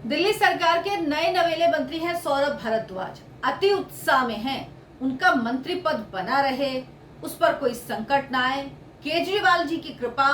दिल्ली सरकार के नए नवेले मंत्री हैं सौरभ भारद्वाज। अति उत्साह में हैं। उनका मंत्री पद बना रहे, उस पर कोई संकट ना आए, केजरीवाल जी की कृपा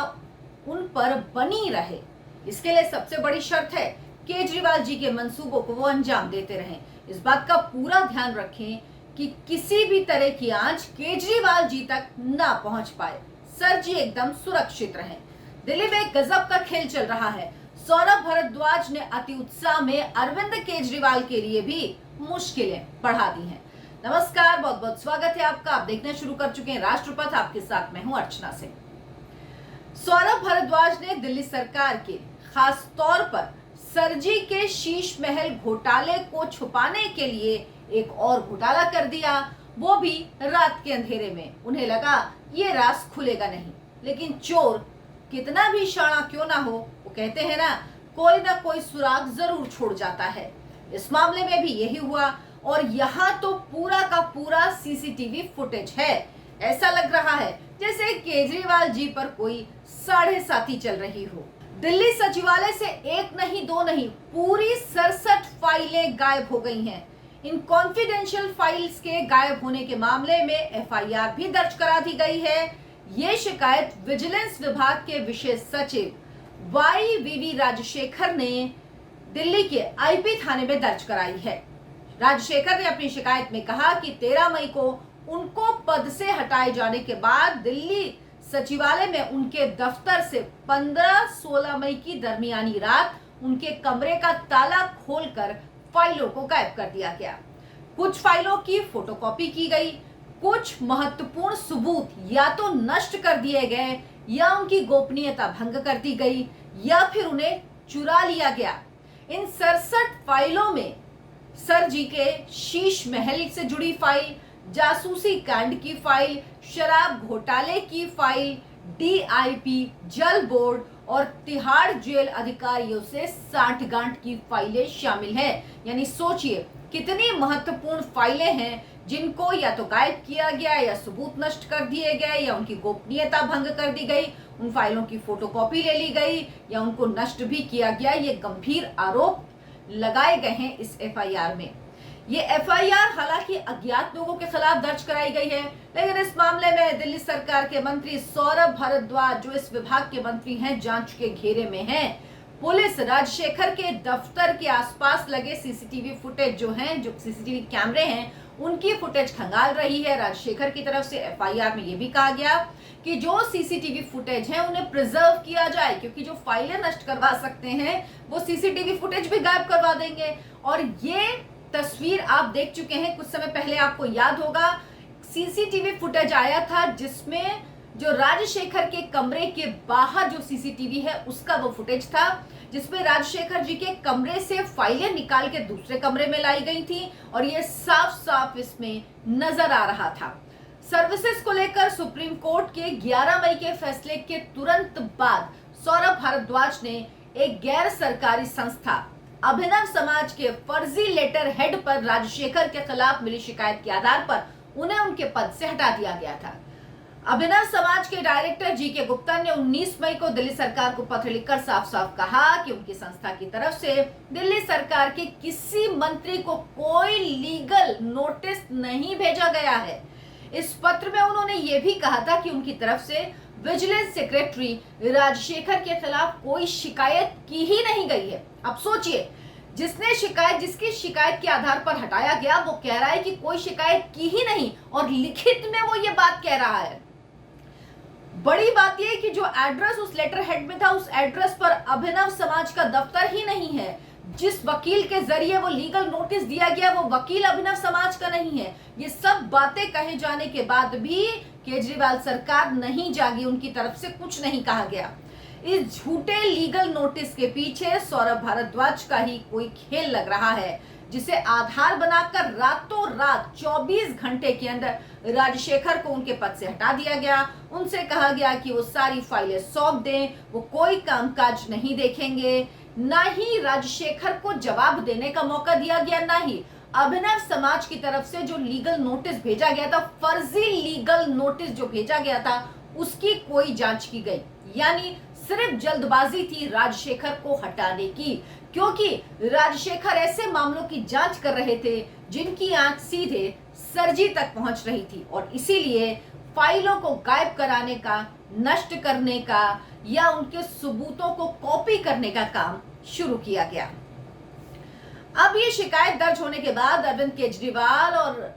उन पर बनी रहे। इसके लिए सबसे बड़ी शर्त है केजरीवाल जी के मंसूबों को वो अंजाम देते रहें। इस बात का पूरा ध्यान रखें कि किसी भी तरह की आंच केजरीवाल जी तक ना पहुंच पाए। सर जी एकदम सुरक्षित रहें। दिल्ली में गजब का खेल चल रहा है। सौरभ भारद्वाज ने अति उत्साह में अरविंद केजरीवाल के लिए भी मुश्किलें बढ़ा दी हैं। नमस्कार, बहुत बहुत स्वागत है आपका। आप देखना शुरू कर चुके हैं राष्ट्रपथ। आपके साथ मैं हूं अर्चना सिंह। सौरभ भारद्वाज ने दिल्ली सरकार के खास तौर पर सरजी के शीश महल घोटाले को छुपाने के लिए एक और घोटाला कर दिया, वो भी रात के अंधेरे में। उन्हें लगा ये राज खुलेगा नहीं, लेकिन चोर कितना भी शाणा क्यों ना हो, वो कहते हैं ना कोई सुराग जरूर छोड़ जाता है। इस मामले में भी यही हुआ और यहाँ तो पूरा का पूरा सीसीटीवी फुटेज है। ऐसा लग रहा है जैसे केजरीवाल जी पर कोई साढ़े साथी चल रही हो। दिल्ली सचिवालय से एक नहीं दो नहीं, पूरी 67 फाइलें गायब हो गई हैं। इन कॉन्फिडेंशियल फाइल्स के गायब होने के मामले में एफआईआर भी दर्ज करा दी गई है। ये शिकायत विजिलेंस विभाग के विशेष सचिव वाईवीवी राजशेखर ने दिल्ली के आईपी थाने में दर्ज कराई है। राजशेखर ने अपनी शिकायत में कहा कि 13 मई को उनको पद से हटाए जाने के बाद दिल्ली सचिवालय में उनके दफ्तर से 15-16 मई की दरमियानी रात उनके कमरे का ताला खोलकर फाइलों को गायब कर दिया गया। कुछ फाइलों की फोटोकॉपी की गई, कुछ महत्वपूर्ण सबूत या तो नष्ट कर दिए गए या उनकी गोपनीयता भंग कर दी गई या फिर उन्हें चुरा लिया गया। इन 67 फाइलों में सर जी के शीश महल से जुड़ी फाइल, जासूसी कांड की फाइल, शराब घोटाले की फाइल, डीआईपी, जल बोर्ड और तिहाड़ जेल अधिकारियों से साठगांठ की फाइलें शामिल हैं। यानी सोचिए कितनी महत्वपूर्ण फाइलें हैं जिनको या तो गायब किया गया या सबूत नष्ट कर दिए गए या उनकी गोपनीयता भंग कर दी गई, उन फाइलों की फोटोकॉपी ले ली गई या उनको नष्ट भी किया गया। ये गंभीर आरोप लगाए गए हैं इस एफआईआर में। ये एफआईआर हालांकि अज्ञात लोगों के खिलाफ दर्ज कराई गई है, लेकिन इस मामले में दिल्ली सरकार के मंत्री सौरभ भारद्वाज, जो इस विभाग के मंत्री हैं, जांच के घेरे में हैं। पुलिस राजशेखर के दफ्तर के आसपास लगे सीसीटीवी फुटेज जो सीसीटीवी कैमरे हैं, उनकी फुटेज खंगाल रही है। राजशेखर की तरफ से एफआईआर में यह भी कहा गया कि जो सीसीटीवी फुटेज है उन्हें प्रिजर्व किया जाए, क्योंकि जो फाइलें नष्ट करवा सकते हैं वो सीसीटीवी फुटेज भी गायब करवा देंगे। और ये तस्वीर आप देख चुके हैं कुछ समय पहले, आपको याद होगा सीसीटीवी फुटेज आया था जिसमें जो राजशेखर के कमरे के बाहर जो सीसीटीवी है उसका वो फुटेज था, जिसमें राजशेखर जी के कमरे से फाइलें निकाल के दूसरे कमरे में लाई गई थी और ये साफ साफ इसमें नजर आ रहा था। सर्विसेज को लेकर सुप्रीम कोर्ट के 11 मई के फैसले के तुरंत बाद सौरभ भारद्वाज ने एक गैर सरकारी संस्था अभिनव समाज के फर्जी लेटर हेड पर राजशेखर के खिलाफ मिली शिकायत के आधार पर उन्हें उनके पद से हटा दिया गया था। अभिनव समाज के डायरेक्टर जीके गुप्ता ने 19 मई को दिल्ली सरकार को पत्र लिखकर साफ साफ कहा कि उनकी संस्था की तरफ से दिल्ली सरकार के किसी मंत्री को कोई लीगल नोटिस नहीं भेजा गया है। इस पत्र में उन्होंने ये भी कहा था कि उनकी तरफ से विजिलेंस सेक्रेटरी राजशेखर के खिलाफ कोई शिकायत की ही नहीं गई है। अब सोचिए, जिसकी शिकायत के आधार पर हटाया गया वो कह रहा है कि कोई शिकायत की ही नहीं और लिखित में वो ये बात कह रहा है। बड़ी बात यह कि जो एड्रेस उस लेटर हेड में था उस एड्रेस पर अभिनव समाज का दफ्तर ही नहीं है। जिस वकील के जरिए वो लीगल नोटिस दिया गया वो वकील अभिनव समाज का नहीं है। ये सब बातें कहे जाने के बाद भी केजरीवाल सरकार नहीं जागी, उनकी तरफ से कुछ नहीं कहा गया। इस झूठे लीगल नोटिस के पीछे सौरभ भारद्वाज का ही कोई खेल लग रहा है, जिसे आधार बनाकर रातों रात 24 घंटे के अंदर राजशेखर को उनके पद से हटा दिया गया। उनसे कहा गया कि वो सारी फाइलें सौंप दें, वो कोई कामकाज नहीं देखेंगे। ना ही राजशेखर को जवाब देने का मौका दिया गया, ना ही अभिनव समाज की तरफ से जो लीगल नोटिस भेजा गया था, फर्जी लीगल नोटिस जो भेजा गया था, उसकी कोई जांच की गई। यानी सिर्फ जल्दबाजी थी राजशेखर को हटाने की, क्योंकि राजशेखर ऐसे मामलों की जांच कर रहे थे जिनकी आंच सीधे सरजी तक पहुंच रही थी और इसीलिए फाइलों को गायब कराने का, नष्ट करने का या उनके सबूतों को कॉपी करने का काम शुरू किया गया। अब ये शिकायत दर्ज होने के बाद अरविंद केजरीवाल और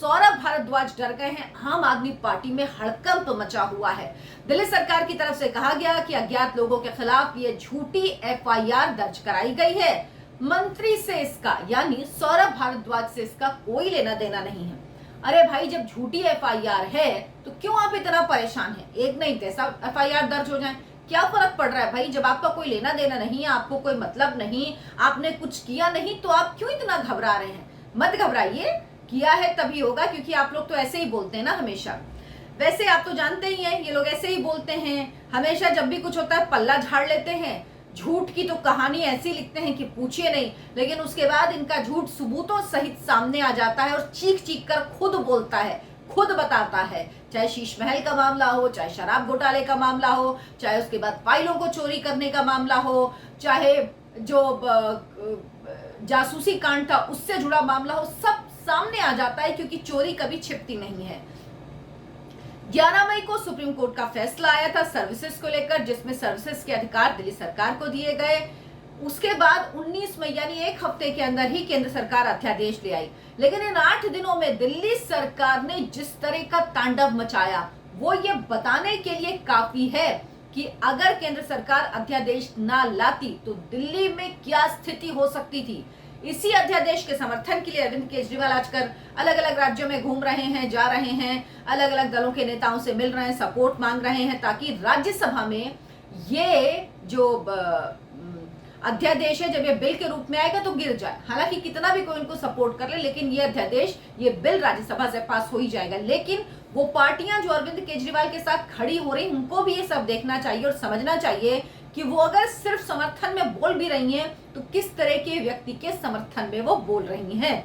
सौरभ भारद्वाज डर गए हैं। आम आदमी पार्टी में हड़कंप मचा हुआ है। दिल्ली सरकार की तरफ से कहा गया कि अज्ञात लोगों के खिलाफ ये झूठी एफआईआर दर्ज कराई गई है। मंत्री से इसका, यानी सौरभ भारद्वाज से इसका कोई लेना देना नहीं है। अरे भाई, जब झूठी एफआईआर है तो क्यों आप इतना परेशान हैं? एक नहीं कैसा एफआईआर दर्ज हो जाए, क्या फर्क पड़ रहा है भाई? जब आपका कोई लेना देना नहीं है, आपको कोई मतलब नहीं, आपने कुछ किया नहीं, तो आप क्यों इतना घबरा रहे हैं? मत घबराइए, किया है तभी होगा, क्योंकि आप लोग तो ऐसे ही बोलते हैं ना हमेशा। वैसे आप तो जानते ही हैं, ये लोग ऐसे ही बोलते हैं हमेशा। जब भी कुछ होता है पल्ला झाड़ लेते हैं, झूठ की तो कहानी ऐसी लिखते हैं कि पूछिए नहीं, लेकिन उसके बाद इनका झूठ सबूतों सहित सामने आ जाता है और चीख चीख कर खुद बोलता है, खुद बताता है। चाहे शीश महल का मामला हो, चाहे शराब घोटाले का मामला हो, चाहे उसके बाद फाइलों को चोरी करने का मामला हो, चाहे जो जासूसी कांड था उससे जुड़ा मामला हो, सब सामने आ जाता है, क्योंकि चोरी कभी छिपती नहीं है। 11 मई को सुप्रीम कोर्ट का फैसला आया था सर्विसेज को लेकर, जिसमें सर्विसेज के अधिकार दिल्ली सरकार को दिए गए। उसके बाद 19 मई यानी एक हफ्ते के अंदर ही केंद्र सरकार अध्यादेश ले आई। लेकिन इन 8 दिनों में दिल्ली सरकार ने जिस तरह का तांडव मचाया, वो ये बताने के लिए काफी है कि अगर केंद्र सरकार अध्यादेश ना लाती तो दिल्ली में क्या स्थिति हो सकती थी। इसी अध्यादेश के समर्थन के लिए अरविंद केजरीवाल आजकल अलग अलग राज्यों में घूम रहे हैं, जा रहे हैं, अलग अलग दलों के नेताओं से मिल रहे हैं, सपोर्ट मांग रहे हैं, ताकि राज्यसभा में ये जो अध्यादेश है, जब ये बिल के रूप में आएगा तो गिर जाए। हालांकि कितना भी कोई उनको सपोर्ट कर ले, लेकिन ये अध्यादेश, ये बिल राज्यसभा से पास हो ही जाएगा। लेकिन वो पार्टियां जो अरविंद केजरीवाल के साथ खड़ी हो रही, उनको भी ये सब देखना चाहिए और समझना चाहिए कि वो अगर सिर्फ समर्थन में बोल भी रही हैं तो किस तरह के व्यक्ति के समर्थन में वो बोल रही हैं।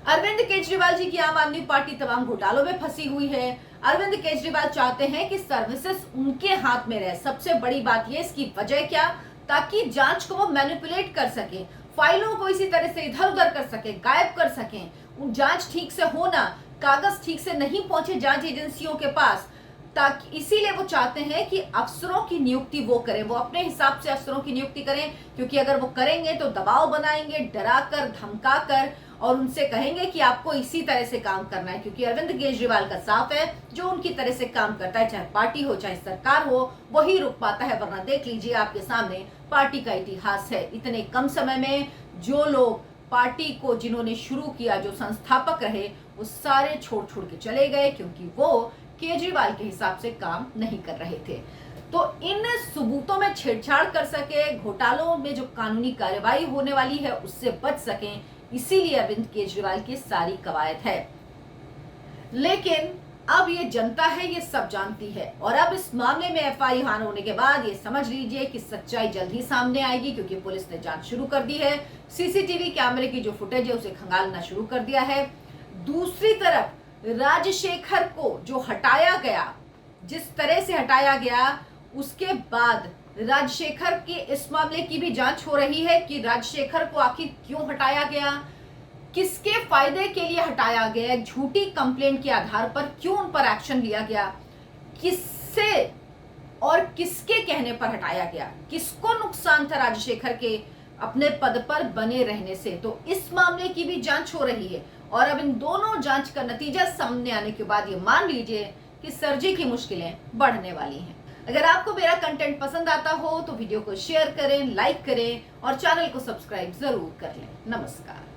अरविंद केजरीवाल जी की आम आदमी पार्टी तमाम घोटालों में फंसी हुई है। अरविंद केजरीवाल चाहते हैं कि सर्विसेज उनके हाथ में रहे। सबसे बड़ी बात ये, इसकी वजह क्या, ताकि जांच को वो मैनिपुलेट कर सके, फाइलों को इसी तरह से इधर उधर कर सके, गायब कर सके। उन जांच ठीक से होना, कागज ठीक से नहीं पहुंचे जांच एजेंसियों के पास, ताकि इसीलिए वो चाहते हैं कि अफसरों की नियुक्ति वो करें, वो अपने हिसाब से अफसरों की नियुक्ति करें। क्योंकि अगर वो करेंगे तो दबाव बनाएंगे, डराकर, धमकाकर, और उनसे कहेंगे कि आपको इसी तरह से काम करना है। क्योंकि अरविंद केजरीवाल का साफ है, जो उनकी तरह से काम करता है, चाहे पार्टी हो चाहे सरकार हो, वही रुक पाता है। वरना देख लीजिए, आपके सामने पार्टी का इतिहास है। इतने कम समय में जो लोग पार्टी को जिन्होंने शुरू किया, जो संस्थापक रहे, वो सारे छोड़ छोड़ के चले गए, क्योंकि वो केजरीवाल के हिसाब से काम नहीं कर रहे थे। तो इन सबूतों में छेड़छाड़ कर सके, घोटालों में जो कानूनी कार्रवाई होने वाली है उससे बच सकें, इसीलिए अरविंद केजरीवाल की सारी कवायद है। लेकिन अब ये जनता है, ये सब जानती है, और अब इस मामले में एफआईआर होने के बाद ये समझ लीजिए कि सच्चाई जल्द ही सामने आएगी, क्योंकि पुलिस ने जांच शुरू कर दी है। सीसीटीवी कैमरे की जो फुटेज है उसे खंगालना शुरू कर दिया है। दूसरी तरफ राजशेखर को जो हटाया गया, जिस तरह से हटाया गया, उसके बाद राजशेखर के इस मामले की भी जांच हो रही है कि राजशेखर को आखिर क्यों हटाया गया, किसके फायदे के लिए हटाया गया, झूठी कंप्लेंट के आधार पर क्यों उन पर एक्शन लिया गया, किससे और किसके कहने पर हटाया गया, किसको नुकसान था राजशेखर के अपने पद पर बने रहने से। तो इस मामले की भी जांच हो रही है, और अब इन दोनों जांच का नतीजा सामने आने के बाद ये मान लीजिए कि सरजी की मुश्किलें बढ़ने वाली हैं। अगर आपको मेरा कंटेंट पसंद आता हो तो वीडियो को शेयर करें, लाइक करें और चैनल को सब्सक्राइब जरूर कर लें। नमस्कार।